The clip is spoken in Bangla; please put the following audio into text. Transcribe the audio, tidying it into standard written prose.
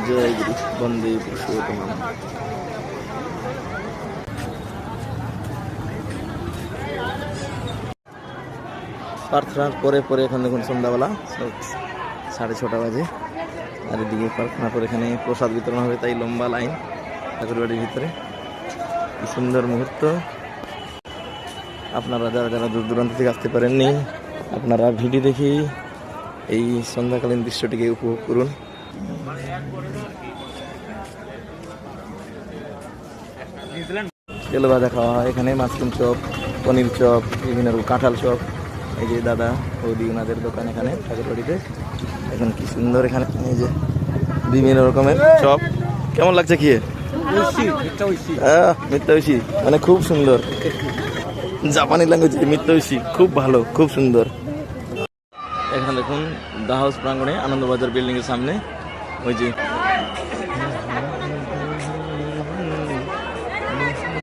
জয়গুরু বন্দে পুরুষোত্তম। প্রার্থনার পরে পরে এখন দেখুন সন্ধ্যাবেলা 6:30 বাজে, আর এদিকে প্রার্থনা করে এখানে প্রসাদ বিতরণ হবে, তাই লম্বা লাইন ঠাকুরবাড়ির ভিতরে। কি সুন্দর মুহূর্ত। আপনারা যারা যারা দূর দূরান্ত থেকে আসতে পারেননি, আপনারা ভিডিও দেখি এই সন্ধ্যাকালীন দৃশ্যটিকে উপভোগ করুন। তেল ভাজা খাওয়া হয় এখানে, মাশরুম চপ, পনির চপ, বিভিন্ন রকম কাঁঠাল চপ। এই যে দাদা বৌদি ওনাদের দোকান এখানে ঠাকুরবাড়িতে। এখন কি সুন্দর এখানে এই যে বিভিন্ন রকমের চপ। কেমন লাগছে খেয়ে? মিত্তাইশি মানে খুব সুন্দর, জাপানি ল্যাঙ্গুয়েজ মিত্তাইশি, খুব ভালো, খুব সুন্দর। এখানে দেখুন দা হাউস প্রাঙ্গণে আনন্দবাজার বিল্ডিং এর সামনে ওই যে